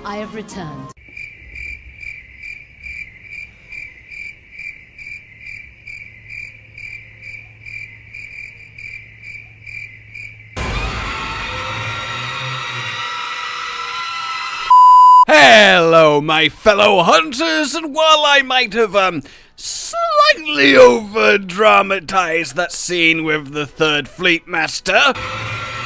I have returned. Hello, my fellow hunters, and while I might have, slightly over-dramatized that scene with the Third Fleet Master,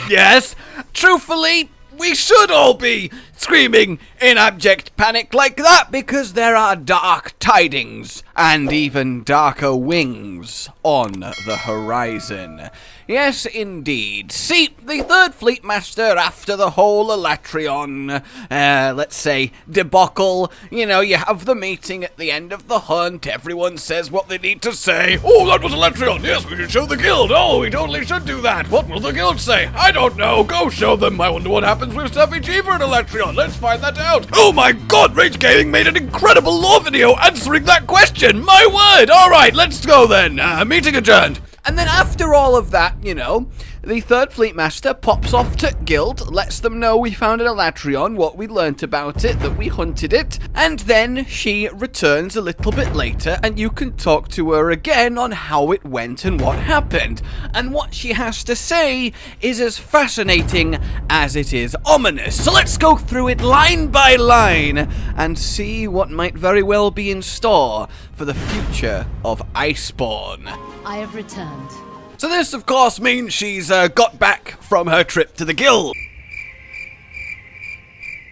yes, truthfully, we should all be screaming in abject panic like that because there are dark tidings and even darker wings on the horizon. Yes, indeed. See, the Third Fleet Master, after the whole Alatreon, let's say, debacle, you know, you have the meeting at the end of the hunt, everyone says what they need to say. Oh, that was Alatreon, yes, we should show the guild. Oh, we totally should do that. What will the guild say? I don't know, go show them. I wonder what happens with Steffi Cheever and Alatreon. Let's find that out. Oh my god, Rage Gaming made an incredible lore video answering that question. My word. Alright, let's go then. Meeting adjourned. And then after all of that, you know, the Third Fleet Master pops off to Guild, lets them know we found an Alatreon, what we learnt about it, that we hunted it, and then she returns a little bit later and you can talk to her again on how it went and what happened. And what she has to say is as fascinating as it is ominous. So let's go through it line by line and see what might very well be in store for the future of Iceborne. I have returned. So this, of course, means she's got back from her trip to the guild.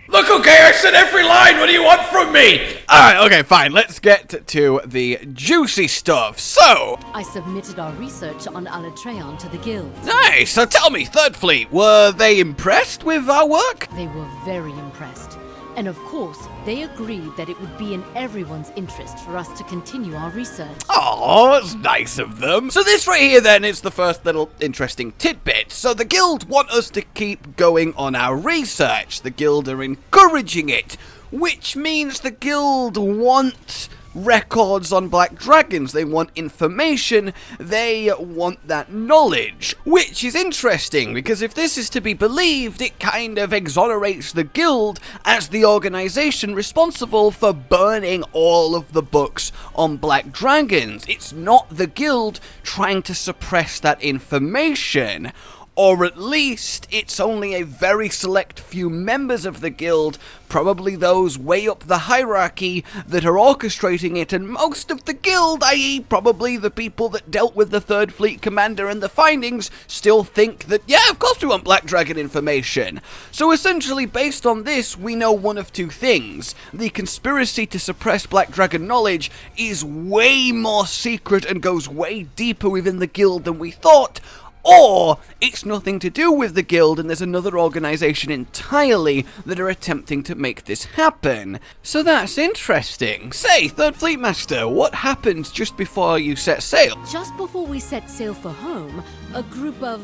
Look, okay, I said every line, what do you want from me? Alright, okay, fine, let's get to the juicy stuff. So, I submitted our research on Alatreon to the guild. nice, so tell me, Third Fleet, were they impressed with our work? They were very impressed. And of course, they agreed that it would be in everyone's interest for us to continue our research. Oh, that's nice of them. So this right here then is the first little interesting tidbit. So the guild want us to keep going on our research. The guild are encouraging it, which means the guild want records on black dragons, they want information, they want that knowledge, which is interesting because if this is to be believed, it kind of exonerates the guild as the organization responsible for burning all of the books on black dragons. It's not the guild trying to suppress that information. Or at least, it's only a very select few members of the guild, probably those way up the hierarchy, that are orchestrating it, and most of the guild, i.e. probably the people that dealt with the Third Fleet Commander and the findings, still think that, yeah, of course we want Black Dragon information. So essentially, based on this, we know one of two things. The conspiracy to suppress Black Dragon knowledge is way more secret and goes way deeper within the guild than we thought, or it's nothing to do with the guild and there's another organization entirely that are attempting to make this happen. So that's interesting. Say, Third Fleet Master, what happened just before you set sail? Just before we set sail for home, a group of,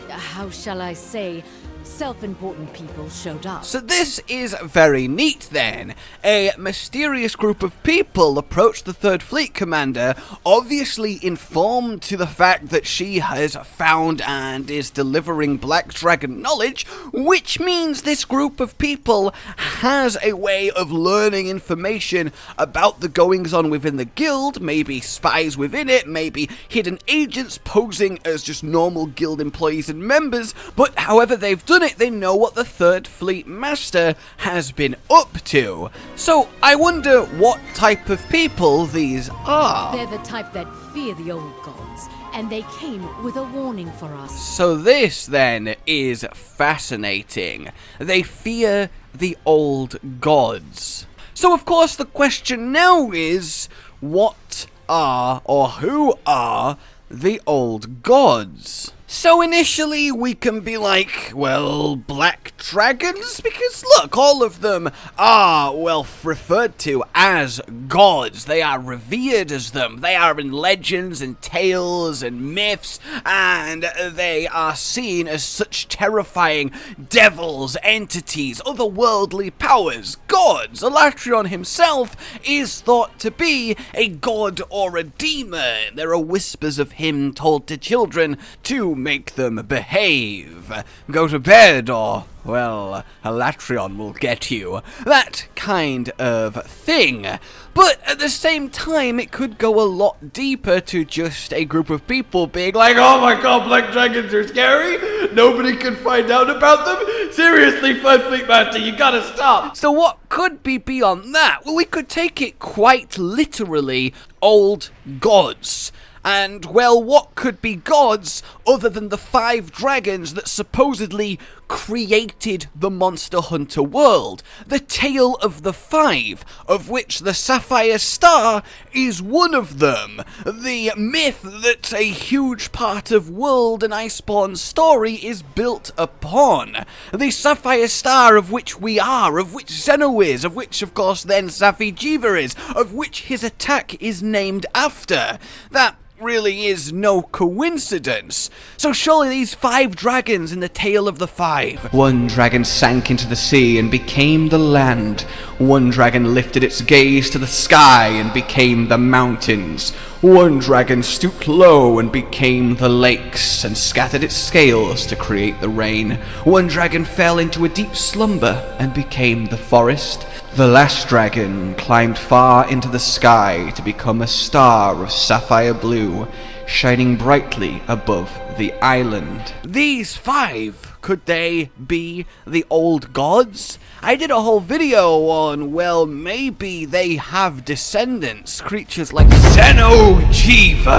how shall I say, self-important people showed up. So this is very neat then. A mysterious group of people approached the Third Fleet Commander, obviously informed to the fact that she has found and is delivering Black Dragon knowledge, which means this group of people has a way of learning information about the goings-on within the guild, maybe spies within it, maybe hidden agents posing as just normal guild employees and members, but however they've done it, they know what the Third Fleet Master has been up to. So I wonder what type of people these are. They're the type that fear the old gods, and they came with a warning for us. So this then is fascinating. They fear the old gods. So of course the question now is, what are or who are the old gods? So initially we can be like, well, black dragons? Because look, all of them are, well, referred to as gods. They are revered as them. They are in legends and tales and myths, and they are seen as such terrifying devils, entities, otherworldly powers, gods. Alatreon himself is thought to be a god or a demon. There are whispers of him told to children to make them behave, go to bed, or, well, Alatreon will get you. That kind of thing. But at the same time, it could go a lot deeper to just a group of people being like, oh my god, black dragons are scary, nobody can find out about them, seriously, Five Fleet Master, you gotta stop. So what could be beyond that? Well, we could take it quite literally, old gods. And, well, what could be gods other than the 5 dragons that supposedly created the Monster Hunter world? The tale of the 5, of which the Sapphire Star is one of them. The myth that a huge part of World and Iceborne story is built upon. The Sapphire Star of which we are, of which Zeno is, of which, of course, then Safi'jiiva is, of which his attack is named after. That really is no coincidence. So surely these 5 dragons in the tale of the 5. One dragon sank into the sea and became the land. One dragon lifted its gaze to the sky and became the mountains. One dragon stooped low and became the lakes and scattered its scales to create the rain. One dragon fell into a deep slumber and became the forest. The last dragon climbed far into the sky to become a star of sapphire blue, shining brightly above the island. These 5, could they be the old gods? I did a whole video on, well, maybe they have descendants, creatures like Xeno'jiiva,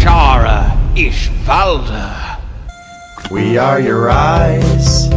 Shara Ishvalda. We are your eyes.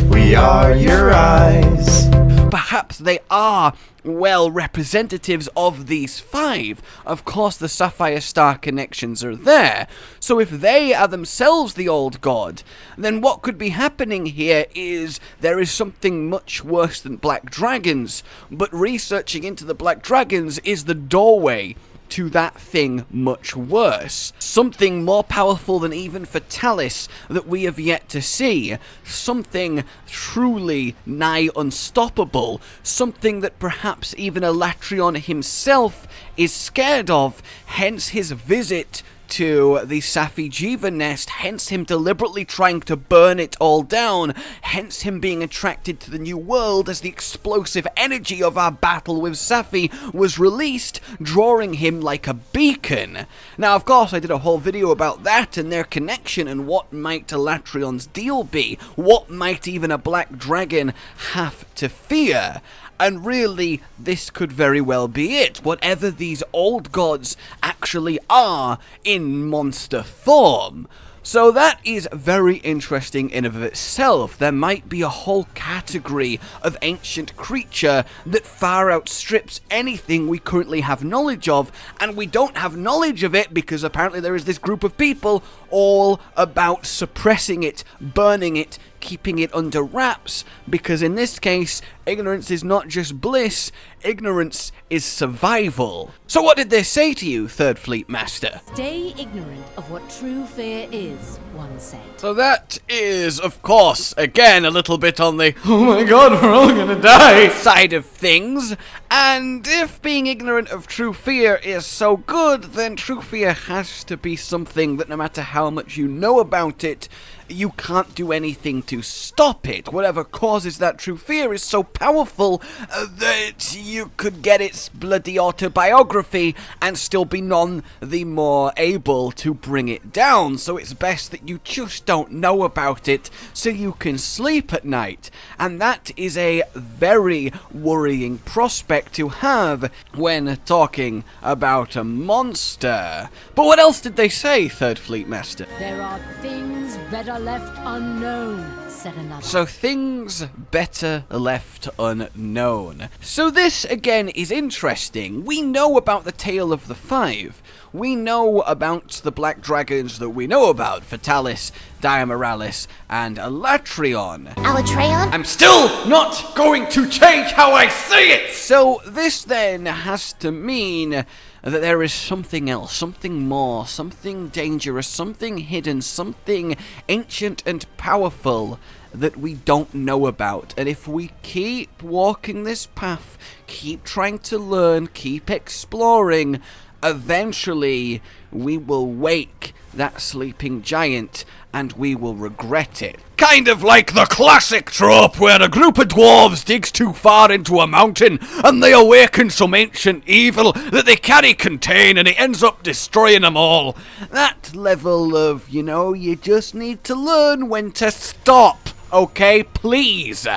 We are your eyes. Perhaps they are, well, representatives of these 5. Of course, the Sapphire Star connections are there. So if they are themselves the old god, then what could be happening here is there is something much worse than black dragons. But researching into the black dragons is the doorway to that thing much worse. Something more powerful than even Fatalis that we have yet to see. Something truly nigh unstoppable. Something that perhaps even Alatreon himself is scared of, hence his visit to the Safi'jiiva nest, hence him deliberately trying to burn it all down, hence him being attracted to the new world as the explosive energy of our battle with Safi was released, drawing him like a beacon. Now, of course, I did a whole video about that and their connection and what might Alatreon's deal be, what might even a black dragon have to fear. And really, this could very well be it. Whatever these old gods actually are in monster form. So that is very interesting in and of itself. There might be a whole category of ancient creature that far outstrips anything we currently have knowledge of, and we don't have knowledge of it because apparently there is this group of people all about suppressing it, burning it, keeping it under wraps, because in this case, ignorance is not just bliss, ignorance is survival. So what did they say to you, Third Fleet Master? Stay ignorant of what true fear is, one said. So that is, of course, again, a little bit on the, oh my god, we're all gonna die side of things. And if being ignorant of true fear is so good, then true fear has to be something that no matter how much you know about it, you can't do anything to stop it. Whatever causes that true fear is so powerful that you could get its bloody autobiography and still be none the more able to bring it down. So it's best that you just don't know about it so you can sleep at night. And that is a very worrying prospect to have when talking about a monster. But what else did they say, Third Fleet Master? There are things better left unknown, said another. So things better left unknown. So this again is interesting. We know about the tale of the 5. We know about the black dragons that we know about, Fatalis, Diamoralis, and Alatreon. Alatreon? I'm still not going to change how I say it! So this then has to mean that there is something else, something more, something dangerous, something hidden, something ancient and powerful that we don't know about. And if we keep walking this path, keep trying to learn, keep exploring, eventually we will wake that sleeping giant and we will regret it. Kind of like the classic trope where a group of dwarves digs too far into a mountain and they awaken some ancient evil that they can't contain and it ends up destroying them all. That level of, you just need to learn when to stop, okay, please.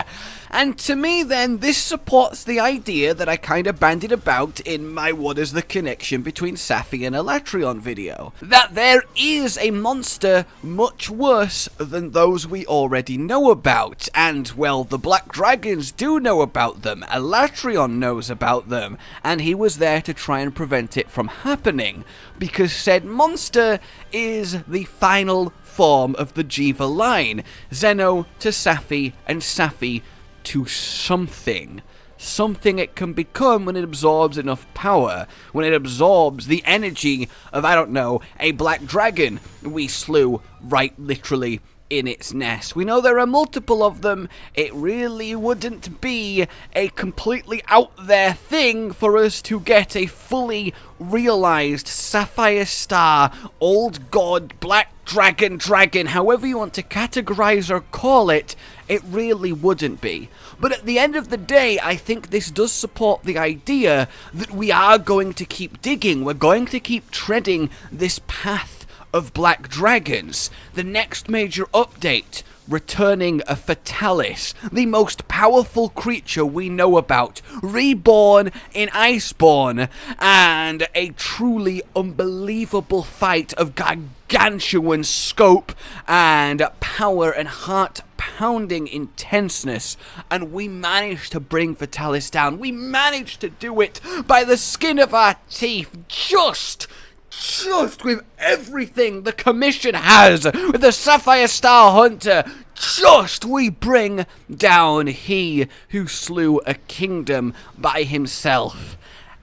And to me then, this supports the idea that I kind of bandied about in my What is the Connection Between Sapphire and Alatreon video. That there is a monster much worse than those we already know about. And, well, the Black Dragons do know about them, Alatreon knows about them, and he was there to try and prevent it from happening. Because said monster is the final form of the Jiva line. Zeno to Sapphire and Sapphire to something it can become when it absorbs enough power, when it absorbs the energy of, I don't know, a black dragon we slew right literally in its nest. We know there are multiple of them. It really wouldn't be a completely out there thing for us to get a fully realized Sapphire Star, Old God, Black Dragon, however you want to categorize or call it, it really wouldn't be. But at the end of the day, I think this does support the idea that we are going to keep digging, we're going to keep treading this path of black dragons. The next major update, returning a Fatalis, the most powerful creature we know about, reborn in Iceborne, and a truly unbelievable fight of gargantuan scope and power and heart-pounding intenseness, and we managed to bring Fatalis down. We managed to do it by the skin of our teeth, just with everything the Commission has, with the Sapphire Star Hunter, we bring down he who slew a kingdom by himself.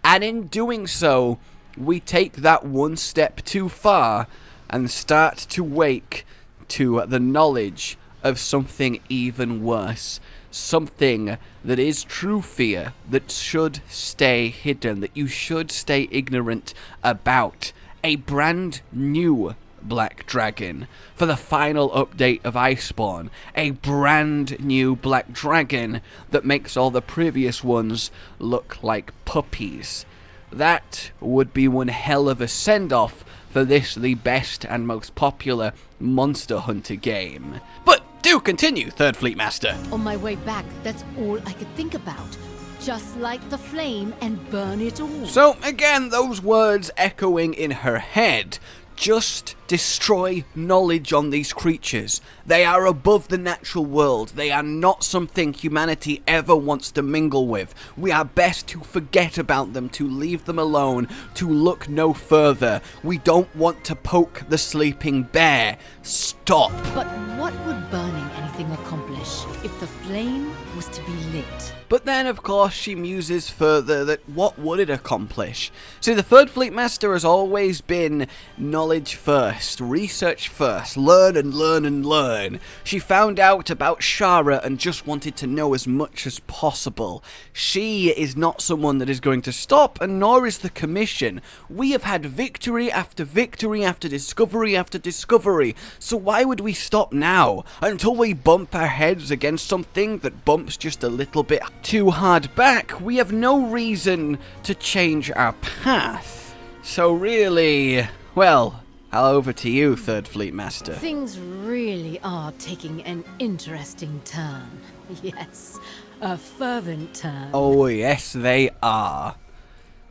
And in doing so, we take that one step too far and start to wake to the knowledge of something even worse. Something that is true fear, that should stay hidden, that you should stay ignorant about. A brand new Black Dragon for the final update of Iceborne. A brand new Black Dragon that makes all the previous ones look like puppies. That would be one hell of a send-off for this, the best and most popular Monster Hunter game. But do continue, Third Fleet Master. On my way back, that's all I could think about. Just light the flame and burn it all. So, again, those words echoing in her head. Just destroy knowledge on these creatures. They are above the natural world. They are not something humanity ever wants to mingle with. We are best to forget about them, to leave them alone, to look no further. We don't want to poke the sleeping bear. Stop. But what would burning anything accomplish if the flame was to be lit? But then, of course, she muses further that what would it accomplish? See, the Third Fleet Master has always been knowledge first, research first, learn and learn and learn. She found out about Shara and just wanted to know as much as possible. She is not someone that is going to stop, and nor is the Commission. We have had victory after victory after discovery after discovery, so why would we stop now? Until we bump our heads against something that bumps just a little bit too hard back, we have no reason to change our path. So really, well, over to you, Third Fleet Master. Things really are taking an interesting turn. Yes, a fervent turn. Oh, yes, they are.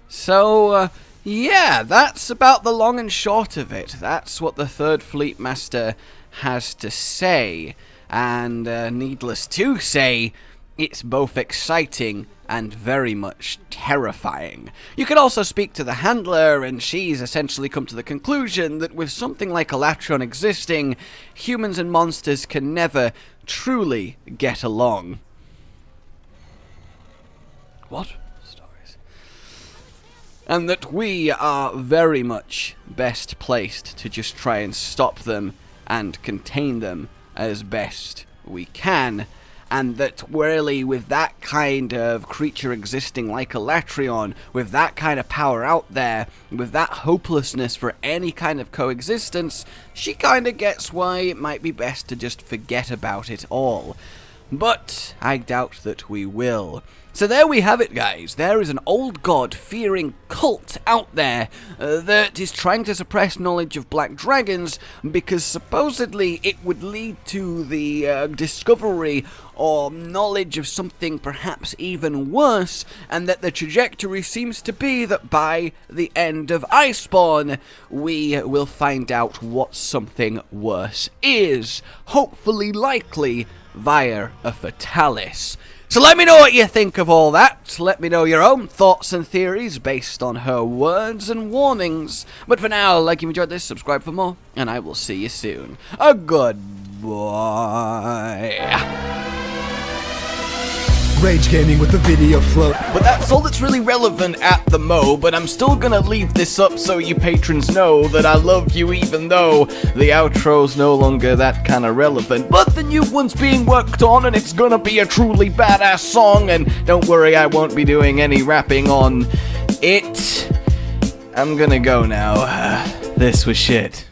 So, yeah, that's about the long and short of it. That's what the Third Fleet Master has to say. And, needless to say, it's both exciting and very much terrifying. You could also speak to the handler, and she's essentially come to the conclusion that with something like Alatreon existing, humans and monsters can never truly get along. What? Stories. And that we are very much best placed to just try and stop them and contain them as best we can. and that really with that kind of creature existing like Alatreon, with that kind of power out there, with that hopelessness for any kind of coexistence, she kind of gets why it might be best to just forget about it all. But I doubt that we will. So there we have it, guys. There is an old god-fearing cult out there that is trying to suppress knowledge of black dragons because supposedly it would lead to the discovery or knowledge of something perhaps even worse, and that the trajectory seems to be that by the end of Iceborne, we will find out what something worse is. Hopefully, likely, via a Fatalis. So let me know what you think of all that. Let me know your own thoughts and theories based on her words and warnings. But for now, like you've enjoyed this, subscribe for more, and I will see you soon. A goodbye. Rage Gaming with the video float. But that's all that's really relevant at the mo, but I'm still gonna leave this up so you patrons know that I love you even though the outro's no longer that kind of relevant. But the new one's being worked on and it's gonna be a truly badass song, and don't worry, I won't be doing any rapping on it. I'm gonna go now. This was shit.